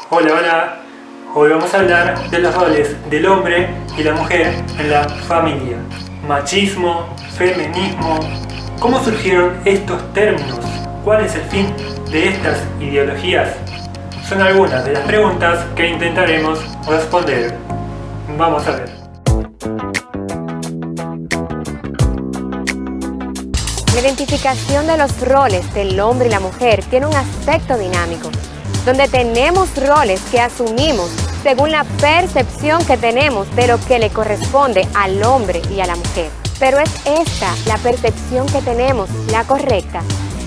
Hola, hola. Hoy vamos a hablar de los roles del hombre y la mujer en la familia. Machismo, feminismo. ¿Cómo surgieron estos términos? ¿Cuál es el fin de estas ideologías? Son algunas de las preguntas que intentaremos responder. Vamos a ver. La identificación de los roles del hombre y la mujer tiene un aspecto dinámico, donde tenemos roles que asumimos según la percepción que tenemos de lo que le corresponde al hombre y a la mujer. Pero ¿es esta la percepción que tenemos la correcta?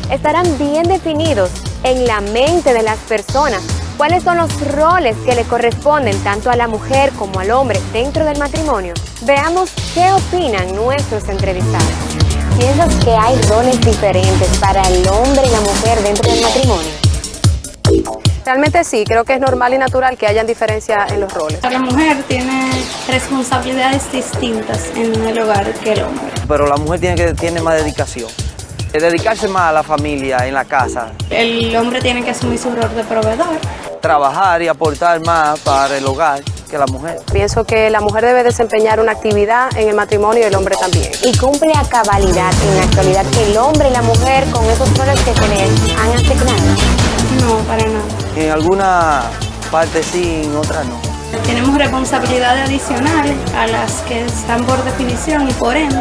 ¿Estarán bien definidos en la mente de las personas cuáles son los roles que le corresponden tanto a la mujer como al hombre dentro del matrimonio? Veamos qué opinan nuestros entrevistados. ¿Piensas que hay roles diferentes para el hombre y la mujer dentro del matrimonio? Realmente sí, creo que es normal y natural que hayan diferencias en los roles. La mujer tiene responsabilidades distintas en el hogar que el hombre. Pero la mujer tiene más dedicación. Dedicarse más a la familia, en la casa. El hombre tiene que asumir su rol de proveedor. Trabajar y aportar más para el hogar que la mujer. Pienso que la mujer debe desempeñar una actividad en el matrimonio y el hombre también. ¿Y cumple a cabalidad en la actualidad el hombre y la mujer con esos roles que se les han asignado? No, para nada. En alguna parte sí, en otra no. Tenemos responsabilidades adicionales a las que están por definición y por ende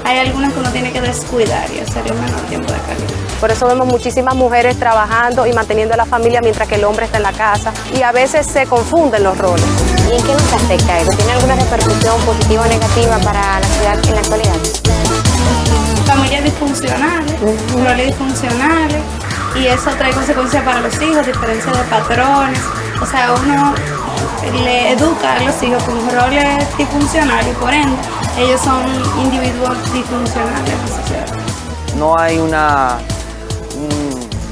hay algunas que uno tiene que descuidar y hacer en menor tiempo de calidad. Por eso vemos muchísimas mujeres trabajando y manteniendo a la familia mientras que el hombre está en la casa y a veces se confunden los roles. ¿Y en qué nos afecta eso? ¿Tiene alguna repercusión positiva o negativa para la sociedad en la actualidad? Familias disfuncionales, roles disfuncionales, y eso trae consecuencias para los hijos, diferencia de patrones. O sea, uno le educa a los hijos con roles disfuncionales y por ende ellos son individuos disfuncionales en la sociedad. No hay una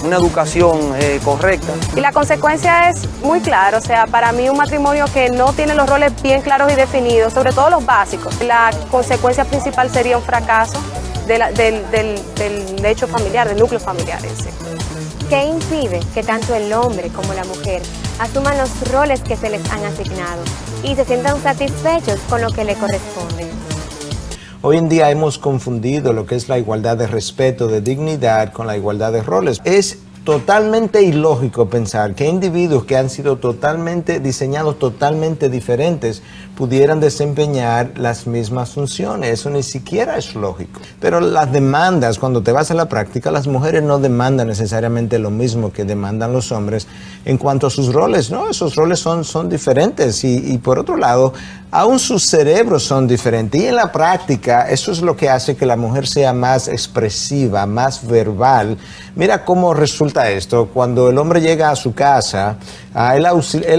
educación correcta. Y la consecuencia es muy clara, o sea, para mí un matrimonio que no tiene los roles bien claros y definidos, sobre todo los básicos, la consecuencia principal sería un fracaso del hecho familiar, del núcleo familiar en sí. ¿Qué impide que tanto el hombre como la mujer asuman los roles que se les han asignado y se sientan satisfechos con lo que le corresponde? Hoy en día hemos confundido lo que es la igualdad de respeto, de dignidad, con la igualdad de roles. Es totalmente ilógico pensar que individuos que han sido diseñados totalmente diferentes pudieran desempeñar las mismas funciones. Eso ni siquiera es lógico. Pero las demandas, cuando te vas a la práctica, las mujeres no demandan necesariamente lo mismo que demandan los hombres en cuanto a sus roles. No, esos roles son diferentes y por otro lado, aún sus cerebros son diferentes. Y en la práctica, eso es lo que hace que la mujer sea más expresiva, más verbal. Mira cómo resulta esto. Cuando el hombre llega a su casa, él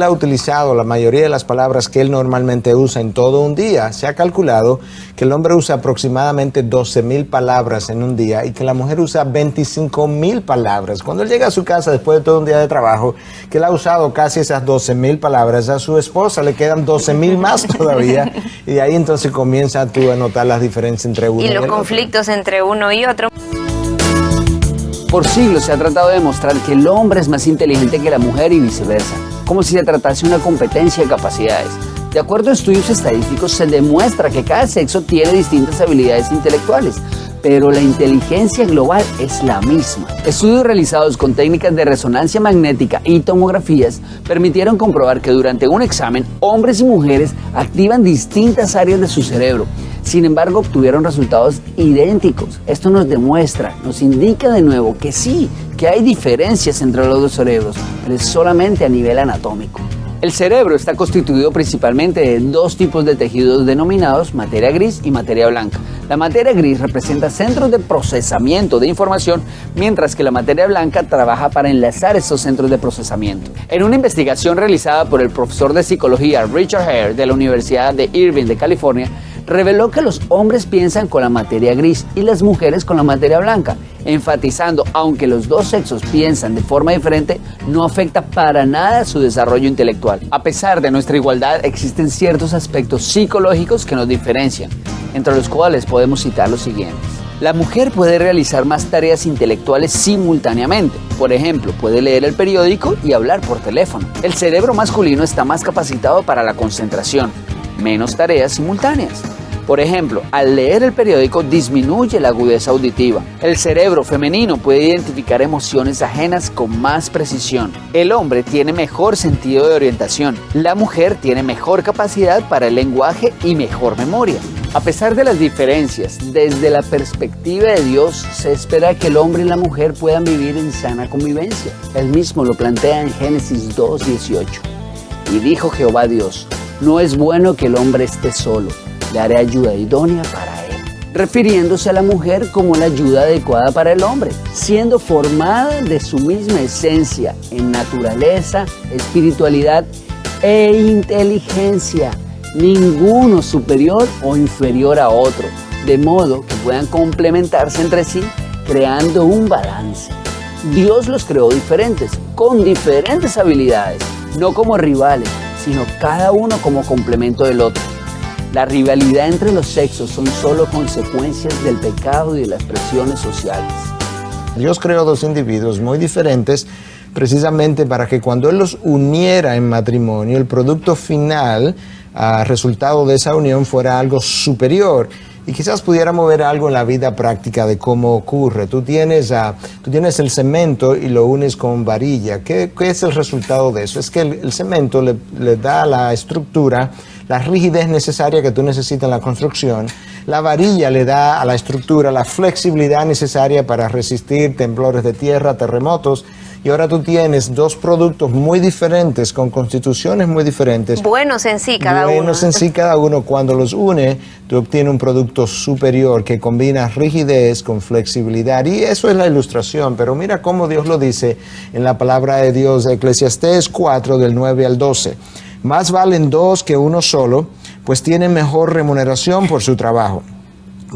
ha utilizado la mayoría de las palabras que él normalmente usa en todo un día. Se ha calculado que el hombre usa aproximadamente 12,000 palabras en un día y que la mujer usa 25,000 palabras. Cuando él llega a su casa después de todo un día de trabajo, que él ha usado casi esas 12,000 palabras, a su esposa le quedan 12,000 más todavía, y de ahí entonces comienzas tú a notar las diferencias entre uno y los el otro. conflictos entre uno y otro. Por siglos se ha tratado de demostrar que el hombre es más inteligente que la mujer y viceversa, como si se tratase de una competencia de capacidades. De acuerdo a estudios estadísticos, se demuestra que cada sexo tiene distintas habilidades intelectuales, pero la inteligencia global es la misma. Estudios realizados con técnicas de resonancia magnética y tomografías permitieron comprobar que durante un examen, hombres y mujeres activan distintas áreas de su cerebro. Sin embargo, obtuvieron resultados idénticos. Esto nos demuestra, nos indica de nuevo que sí, que hay diferencias entre los dos cerebros, pero es solamente a nivel anatómico. El cerebro está constituido principalmente de dos tipos de tejidos denominados materia gris y materia blanca. La materia gris representa centros de procesamiento de información, mientras que la materia blanca trabaja para enlazar estos centros de procesamiento. En una investigación realizada por el profesor de psicología Richard Hare de la Universidad de Irvine de California, reveló que los hombres piensan con la materia gris y las mujeres con la materia blanca, enfatizando, aunque los dos sexos piensan de forma diferente, no afecta para nada su desarrollo intelectual. A pesar de nuestra igualdad, existen ciertos aspectos psicológicos que nos diferencian, entre los cuales podemos citar los siguientes. La mujer puede realizar más tareas intelectuales simultáneamente. Por ejemplo, puede leer el periódico y hablar por teléfono. El cerebro masculino está más capacitado para la concentración, menos tareas simultáneas. Por ejemplo, al leer el periódico disminuye la agudeza auditiva. El cerebro femenino puede identificar emociones ajenas con más precisión. El hombre tiene mejor sentido de orientación. La mujer tiene mejor capacidad para el lenguaje y mejor memoria. A pesar de las diferencias, desde la perspectiva de Dios, se espera que el hombre y la mujer puedan vivir en sana convivencia. Él mismo lo plantea en Génesis 2:18. Y dijo Jehová Dios, no es bueno que el hombre esté solo. Le haré ayuda idónea para él, refiriéndose a la mujer como la ayuda adecuada para el hombre, siendo formada de su misma esencia en naturaleza, espiritualidad e inteligencia, ninguno superior o inferior a otro, de modo que puedan complementarse entre sí, creando un balance. Dios los creó diferentes, con diferentes habilidades, no como rivales, sino cada uno como complemento del otro. La rivalidad entre los sexos son solo consecuencias del pecado y de las presiones sociales. Dios creó dos individuos muy diferentes precisamente para que cuando Él los uniera en matrimonio, el producto final, resultado de esa unión, fuera algo superior. Y quizás pudiéramos ver algo en la vida práctica de cómo ocurre. Tú tienes el cemento y lo unes con varilla. ¿Qué es el resultado de eso? Es que el cemento le da la estructura, la rigidez necesaria que tú necesitas en la construcción. La varilla le da a la estructura la flexibilidad necesaria para resistir temblores de tierra, terremotos. Y ahora tú tienes dos productos muy diferentes, con constituciones muy diferentes. Buenos en sí cada uno. Buenos en sí cada uno. Cuando los une, tú obtienes un producto superior que combina rigidez con flexibilidad. Y eso es la ilustración. Pero mira cómo Dios lo dice en la palabra de Dios de Eclesiastés 4, del 9 al 12. Más valen dos que uno solo, pues tienen mejor remuneración por su trabajo.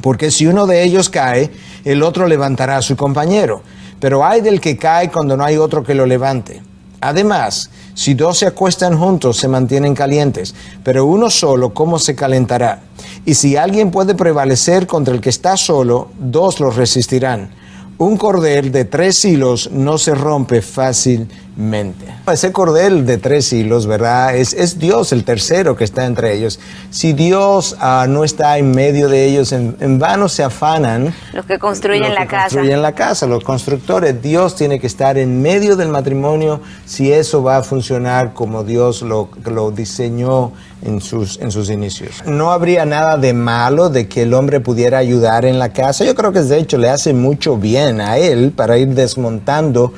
Porque si uno de ellos cae, el otro levantará a su compañero. Pero ay del que cae cuando no hay otro que lo levante. Además, si dos se acuestan juntos, se mantienen calientes, pero uno solo, ¿cómo se calentará? Y si alguien puede prevalecer contra el que está solo, dos lo resistirán. Un cordel de 3 hilos no se rompe fácilmente. Ese cordel de 3 hilos, ¿verdad? Es Dios el tercero que está entre ellos. Si Dios no está en medio de ellos, en vano se afanan los que construyen la casa. Construyen la casa, los constructores. Dios tiene que estar en medio del matrimonio si eso va a funcionar como Dios lo diseñó en sus inicios. No habría nada de malo de que el hombre pudiera ayudar en la casa. Yo creo que de hecho le hace mucho bien a él para ir desmontando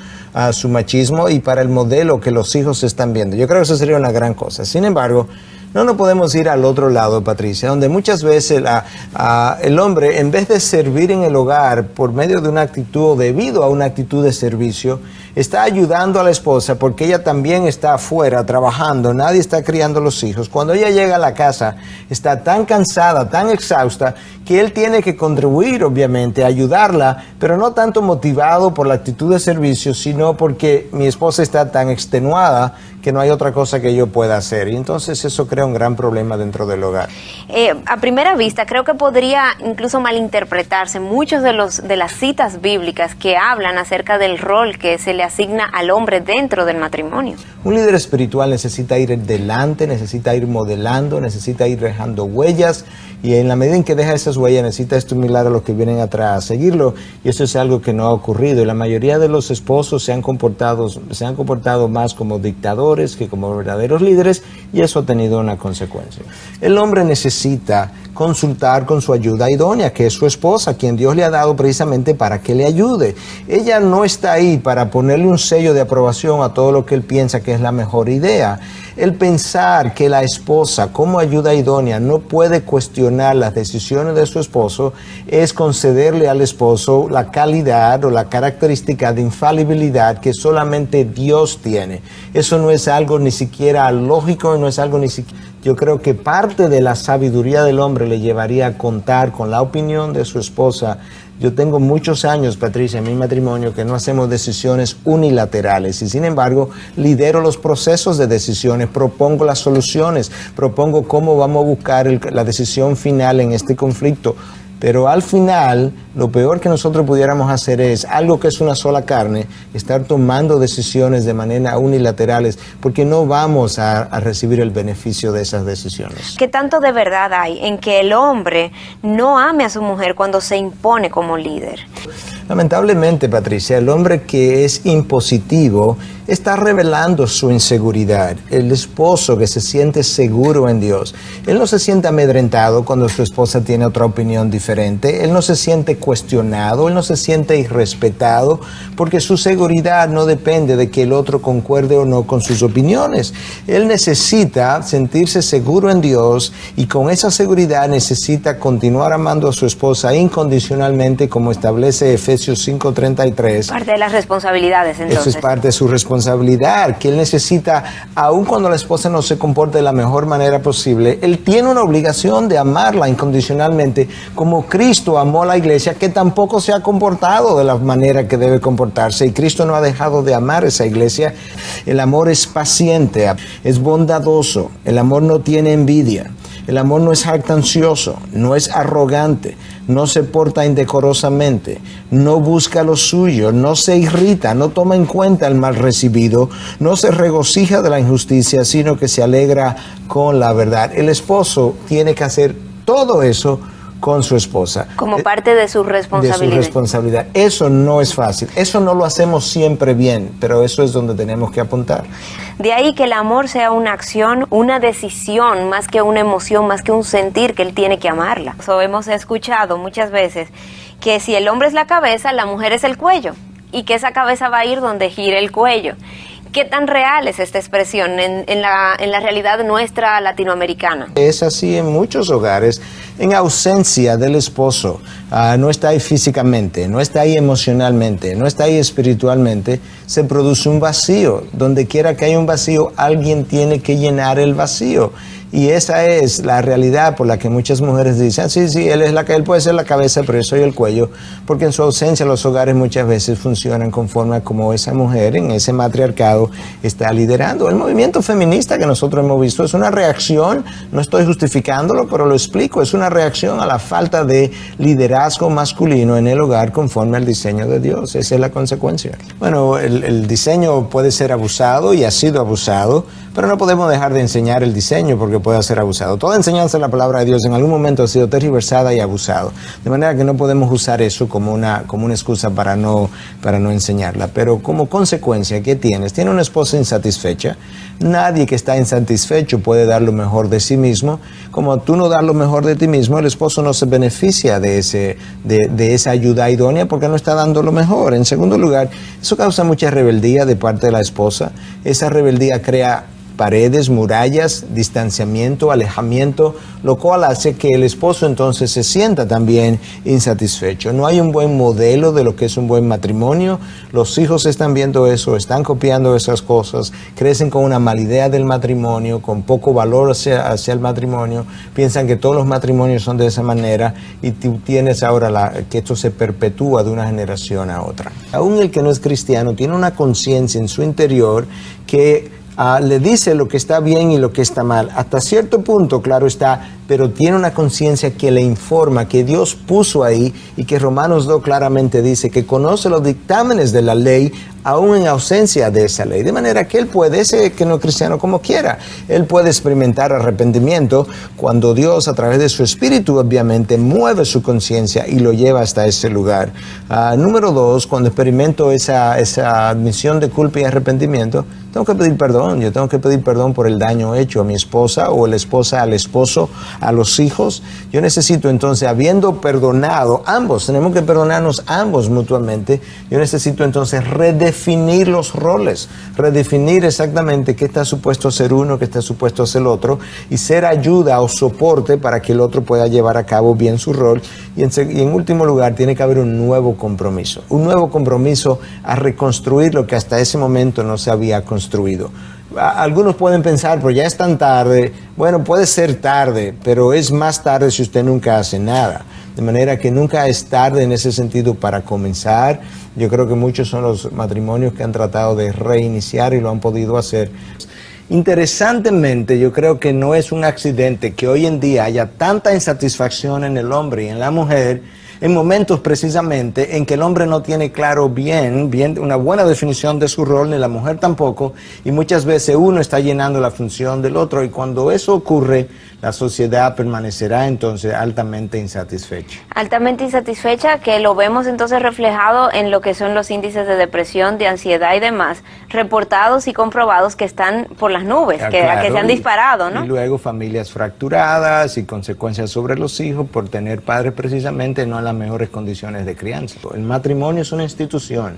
su machismo y para el modelo que los hijos están viendo. Yo creo que eso sería una gran cosa. Sin embargo, no podemos ir al otro lado, Patricia, donde muchas veces el hombre, en vez de servir en el hogar por medio de una actitud o debido a una actitud de servicio, está ayudando a la esposa porque ella también está afuera trabajando, nadie está criando los hijos. Cuando ella llega a la casa, está tan cansada, tan exhausta, que él tiene que contribuir, obviamente, a ayudarla, pero no tanto motivado por la actitud de servicio, sino porque mi esposa está tan extenuada que no hay otra cosa que yo pueda hacer. Y entonces eso crea un gran problema dentro del hogar. A primera vista, creo que podría incluso malinterpretarse muchos de las citas bíblicas que hablan acerca del rol que se le asigna al hombre dentro del matrimonio. Un líder espiritual necesita ir delante, necesita ir modelando, necesita ir dejando huellas, y en la medida en que deja esas huellas necesita estimular a los que vienen atrás a seguirlo, y eso es algo que no ha ocurrido. Y la mayoría de los esposos se han comportado más como dictadores que como verdaderos líderes, y eso ha tenido una consecuencia. El hombre necesita consultar con su ayuda idónea, que es su esposa, quien Dios le ha dado precisamente para que le ayude. Ella no está ahí para ponerle un sello de aprobación a todo lo que él piensa que es la mejor idea. El pensar que la esposa, como ayuda idónea, no puede cuestionar las decisiones de su esposo, es concederle al esposo la calidad o la característica de infalibilidad que solamente Dios tiene. Eso no es algo ni siquiera lógico, no es algo ni siquiera... Yo creo que parte de la sabiduría del hombre le llevaría a contar con la opinión de su esposa. Yo tengo muchos años, Patricia, en mi matrimonio, que no hacemos decisiones unilaterales y sin embargo lidero los procesos de decisiones, propongo las soluciones, propongo cómo vamos a buscar la decisión final en este conflicto. Pero al final, lo peor que nosotros pudiéramos hacer es algo que es una sola carne, estar tomando decisiones de manera unilaterales, porque no vamos a recibir el beneficio de esas decisiones. ¿Qué tanto de verdad hay en que el hombre no ame a su mujer cuando se impone como líder? Lamentablemente, Patricia, el hombre que es impositivo está revelando su inseguridad. El esposo que se siente seguro en Dios, él no se siente amedrentado cuando su esposa tiene otra opinión diferente, él no se siente cuestionado, él no se siente irrespetado, porque su seguridad no depende de que el otro concuerde o no con sus opiniones. Él necesita sentirse seguro en Dios y con esa seguridad necesita continuar amando a su esposa incondicionalmente, como establece Efesios 5:33. Parte de las responsabilidades, entonces. Eso es parte de su responsabilidad, que él necesita, aun cuando la esposa no se comporte de la mejor manera posible, él tiene una obligación de amarla incondicionalmente, como Cristo amó a la iglesia, que tampoco se ha comportado de la manera que debe comportarse, y Cristo no ha dejado de amar a esa iglesia. El amor es paciente, es bondadoso, el amor no tiene envidia. El amor no es jactancioso, no es arrogante, no se porta indecorosamente, no busca lo suyo, no se irrita, no toma en cuenta el mal recibido, no se regocija de la injusticia, sino que se alegra con la verdad. El esposo tiene que hacer todo eso con su esposa. Como parte de su responsabilidad. De su responsabilidad. Eso no es fácil. Eso no lo hacemos siempre bien, pero eso es donde tenemos que apuntar. De ahí que el amor sea una acción, una decisión, más que una emoción, más que un sentir que él tiene que amarla. So, hemos escuchado muchas veces que si el hombre es la cabeza, la mujer es el cuello, y que esa cabeza va a ir donde gire el cuello. ¿Qué tan real es esta expresión en la realidad nuestra latinoamericana? Es así en muchos hogares, en ausencia del esposo. No está ahí físicamente, no está ahí emocionalmente, no está ahí espiritualmente, se produce un vacío. Donde quiera que haya un vacío, alguien tiene que llenar el vacío. Y esa es la realidad por la que muchas mujeres dicen, sí, él puede ser la cabeza, pero yo soy el cuello, porque en su ausencia los hogares muchas veces funcionan conforme a como esa mujer en ese matriarcado está liderando. El movimiento feminista que nosotros hemos visto es una reacción, no estoy justificándolo, pero lo explico, es una reacción a la falta de liderazgo masculino en el hogar conforme al diseño de Dios. Esa es la consecuencia. Bueno, el diseño puede ser abusado y ha sido abusado, pero no podemos dejar de enseñar el diseño porque puede ser abusado. Toda enseñanza de la palabra de Dios en algún momento ha sido tergiversada y abusado. De manera que no podemos usar eso como una excusa para no enseñarla. Pero como consecuencia, ¿qué tienes? Tiene una esposa insatisfecha. Nadie que está insatisfecho puede dar lo mejor de sí mismo. Como tú no das lo mejor de ti mismo, el esposo no se beneficia de esa ayuda idónea porque no está dando lo mejor. En segundo lugar, eso causa mucha rebeldía de parte de la esposa. Esa rebeldía crea paredes, murallas, distanciamiento, alejamiento, lo cual hace que el esposo entonces se sienta también insatisfecho. No hay un buen modelo de lo que es un buen matrimonio. Los hijos están viendo eso, están copiando esas cosas, crecen con una mala idea del matrimonio, con poco valor hacia el matrimonio, piensan que todos los matrimonios son de esa manera y tú tienes ahora que esto se perpetúa de una generación a otra. Aún el que no es cristiano tiene una conciencia en su interior que le dice lo que está bien y lo que está mal. Hasta cierto punto, claro está, pero tiene una conciencia que le informa, que Dios puso ahí y que Romanos 2 claramente dice que conoce los dictámenes de la ley aún en ausencia de esa ley. De manera que él puede, ese que no es cristiano como quiera, él puede experimentar arrepentimiento cuando Dios a través de su espíritu obviamente mueve su conciencia y lo lleva hasta ese lugar. Número 2, cuando experimento esa admisión de culpa y arrepentimiento, tengo que pedir perdón. Yo tengo que pedir perdón por el daño hecho a mi esposa o la esposa al esposo, a los hijos. Yo necesito entonces, habiendo perdonado, ambos, tenemos que perdonarnos ambos mutuamente, yo necesito entonces redefinir los roles, redefinir exactamente qué está supuesto a ser uno, qué está supuesto a ser el otro, y ser ayuda o soporte para que el otro pueda llevar a cabo bien su rol. Y en último lugar, tiene que haber un nuevo compromiso a reconstruir lo que hasta ese momento no se había construido. Algunos pueden pensar, pero ya es tan tarde. Bueno, puede ser tarde, pero es más tarde si usted nunca hace nada. De manera que nunca es tarde en ese sentido para comenzar. Yo creo que muchos son los matrimonios que han tratado de reiniciar y lo han podido hacer. Interesantemente, yo creo que no es un accidente que hoy en día haya tanta insatisfacción en el hombre y en la mujer en momentos precisamente en que el hombre no tiene claro bien una buena definición de su rol, ni la mujer tampoco, y muchas veces uno está llenando la función del otro, y cuando eso ocurre, la sociedad permanecerá entonces altamente insatisfecha. Altamente insatisfecha, que lo vemos entonces reflejado en lo que son los índices de depresión, de ansiedad y demás, reportados y comprobados que están por las nubes, que se han disparado, ¿no? Y luego familias fracturadas y consecuencias sobre los hijos por tener padres precisamente no en las mejores condiciones de crianza. El matrimonio es una institución.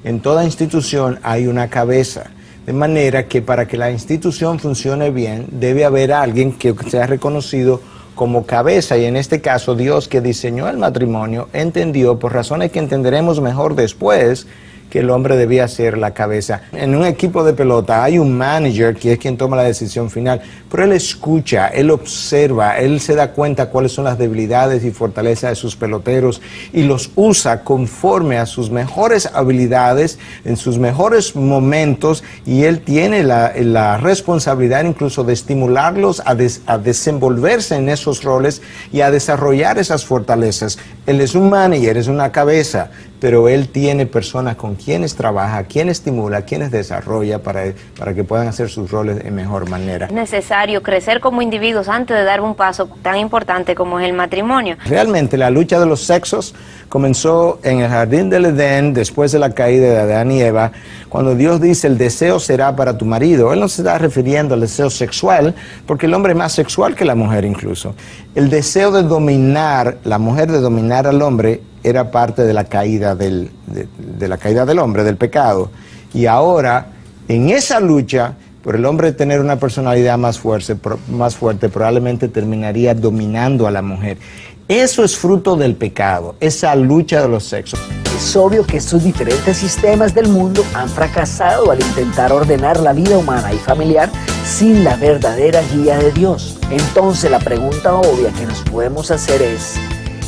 En toda institución hay una cabeza. De manera que para que la institución funcione bien, debe haber alguien que sea reconocido como cabeza, y en este caso Dios, que diseñó el matrimonio, entendió, por razones que entenderemos mejor después, que el hombre debía ser la cabeza. En un equipo de pelota hay un manager que es quien toma la decisión final, pero él escucha, él observa, él se da cuenta cuáles son las debilidades y fortalezas de sus peloteros y los usa conforme a sus mejores habilidades, en sus mejores momentos, y él tiene la responsabilidad incluso de estimularlos a desenvolverse en esos roles y a desarrollar esas fortalezas. Él es un manager, es una cabeza, pero él tiene personas con quienes trabaja, quienes estimula, quienes desarrolla para que puedan hacer sus roles de mejor manera. Es necesario crecer como individuos antes de dar un paso tan importante como es el matrimonio. Realmente la lucha de los sexos comenzó en el jardín del Edén, después de la caída de Adán y Eva, cuando Dios dice el deseo será para tu marido. Él no se está refiriendo al deseo sexual, porque el hombre es más sexual que la mujer incluso. El deseo de dominar, la mujer de dominar al hombre, era parte de la caída de la caída del hombre, del pecado. Y ahora, en esa lucha, por el hombre tener una personalidad más fuerte, probablemente terminaría dominando a la mujer. Eso es fruto del pecado, esa lucha de los sexos. Es obvio que estos diferentes sistemas del mundo han fracasado al intentar ordenar la vida humana y familiar sin la verdadera guía de Dios. Entonces la pregunta obvia que nos podemos hacer es,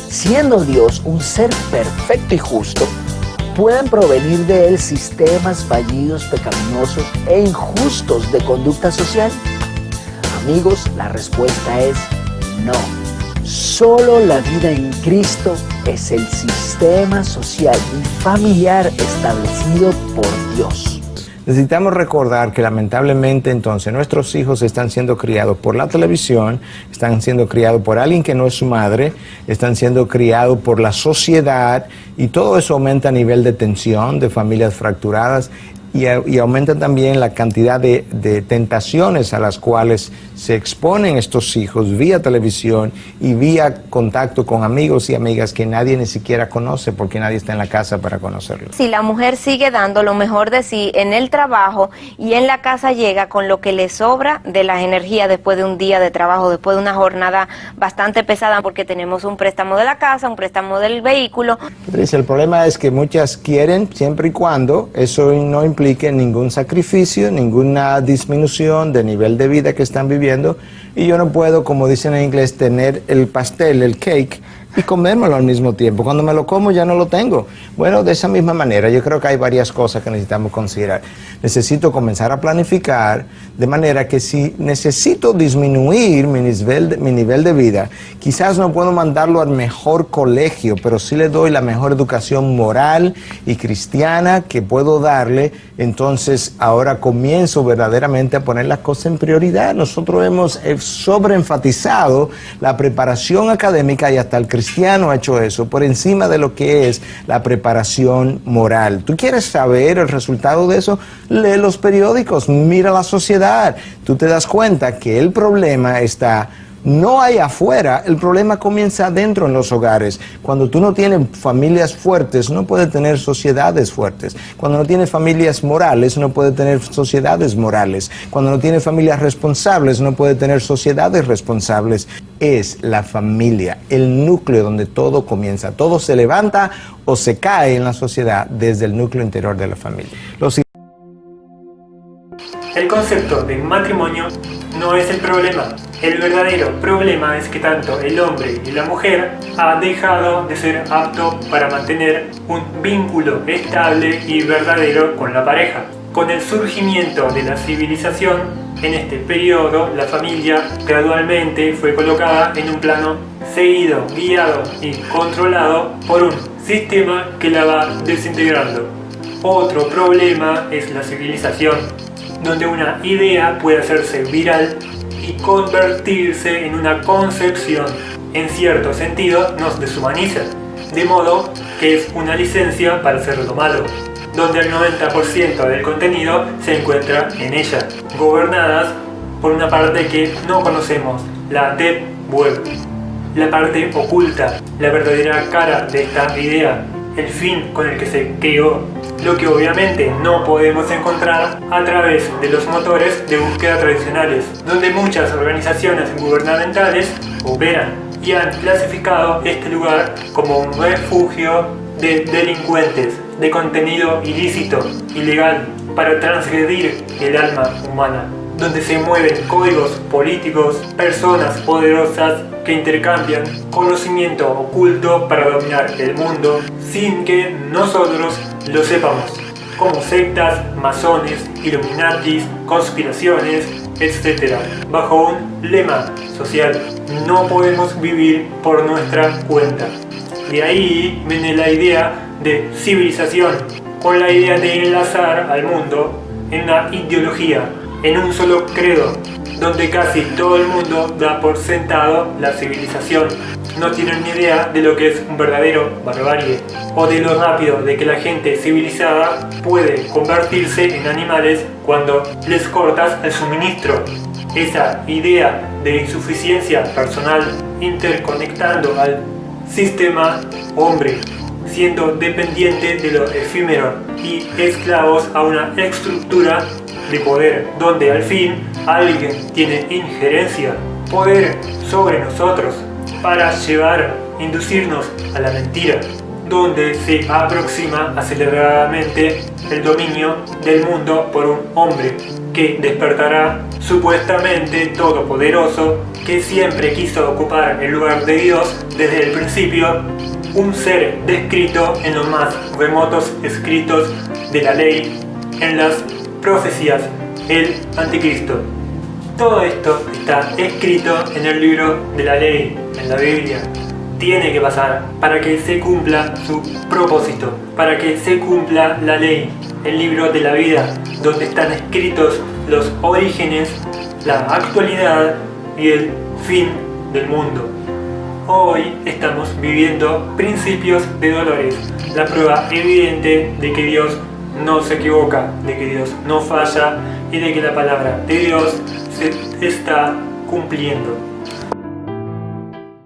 siendo Dios un ser perfecto y justo, ¿pueden provenir de él sistemas fallidos, pecaminosos e injustos de conducta social? Amigos, la respuesta es no. Solo la vida en Cristo es el sistema social y familiar establecido por Dios. Necesitamos recordar que lamentablemente entonces nuestros hijos están siendo criados por la televisión, están siendo criados por alguien que no es su madre, están siendo criados por la sociedad, y todo eso aumenta a nivel de tensión, de familias fracturadas, y aumenta también la cantidad de tentaciones a las cuales se exponen estos hijos vía televisión y vía contacto con amigos y amigas que nadie ni siquiera conoce, porque nadie está en la casa para conocerlos. Si la mujer sigue dando lo mejor de sí en el trabajo y en la casa, llega con lo que le sobra de las energías después de un día de trabajo, después de una jornada bastante pesada, porque tenemos un préstamo de la casa, un préstamo del vehículo. El problema es que muchas quieren, siempre y cuando eso no implique ningún sacrificio, ninguna disminución de nivel de vida que están viviendo, y yo no puedo, como dicen en inglés, tener el pastel, el cake, y comérmelo al mismo tiempo. Cuando me lo como ya no lo tengo. Bueno, de esa misma manera yo creo que hay varias cosas que necesitamos considerar. Necesito comenzar a planificar de manera que si necesito disminuir mi nivel de vida, quizás no puedo mandarlo al mejor colegio, pero sí le doy la mejor educación moral y cristiana que puedo darle. Entonces ahora comienzo verdaderamente a poner las cosas en prioridad. Nosotros hemos sobreenfatizado la preparación académica, y hasta el cristiano ha hecho eso, por encima de lo que es la preparación moral. ¿Tú quieres saber el resultado de eso? Lee los periódicos, mira la sociedad. Tú te das cuenta que el problema está no hay afuera, el problema comienza adentro en los hogares. Cuando tú no tienes familias fuertes, no puedes tener sociedades fuertes. Cuando no tienes familias morales, no puedes tener sociedades morales. Cuando no tienes familias responsables, no puedes tener sociedades responsables. Es la familia, el núcleo donde todo comienza. Todo se levanta o se cae en la sociedad desde el núcleo interior de la familia. El concepto de matrimonio no es el problema. El verdadero problema es que tanto el hombre y la mujer han dejado de ser aptos para mantener un vínculo estable y verdadero con la pareja. Con el surgimiento de la civilización, En este periodo, la familia gradualmente fue colocada en un plano seguido, guiado y controlado por un sistema que la va desintegrando. Otro problema es la civilización, donde una idea puede hacerse viral y convertirse en una concepción. En cierto sentido, nos deshumaniza, de modo que es una licencia para hacer lo malo, donde el 90% del contenido se encuentra en ella, gobernadas por una parte que no conocemos, la Deep Web, la parte oculta, la verdadera cara de esta idea, el fin con el que se creó, lo que obviamente no podemos encontrar a través de los motores de búsqueda tradicionales, donde muchas organizaciones gubernamentales operan y han clasificado este lugar como un refugio de delincuentes, de contenido ilícito, ilegal, para transgredir el alma humana, donde se mueven códigos políticos, personas poderosas que intercambian conocimiento oculto para dominar el mundo sin que nosotros lo sepamos, como sectas, masones, illuminatis, conspiraciones, etc. Bajo un lema social: no podemos vivir por nuestra cuenta. De ahí viene la idea de civilización, con la idea de enlazar al mundo en una ideología, en un solo credo, donde casi todo el mundo da por sentado la civilización. No tienen ni idea de lo que es un verdadero barbarie, o de lo rápido de que la gente civilizada puede convertirse en animales cuando les cortas el suministro. Esa idea de insuficiencia personal, interconectando al sistema hombre, siendo dependiente de lo efímero y esclavos a una estructura de poder, donde al fin alguien tiene injerencia, poder sobre nosotros para inducirnos a la mentira, donde se aproxima aceleradamente el dominio del mundo por un hombre que despertará supuestamente todopoderoso, que siempre quiso ocupar el lugar de Dios desde el principio, un ser descrito en los más remotos escritos de la ley, en las profecías, el anticristo. Todo esto está escrito en el libro de la ley, en la Biblia. Tiene que pasar para que se cumpla su propósito, para que se cumpla la ley, el libro de la vida, donde están escritos los orígenes, la actualidad y el fin del mundo. Hoy estamos viviendo principios de dolores, la prueba evidente de que Dios no se equivoca, de que Dios no falla y de que la palabra de Dios se está cumpliendo.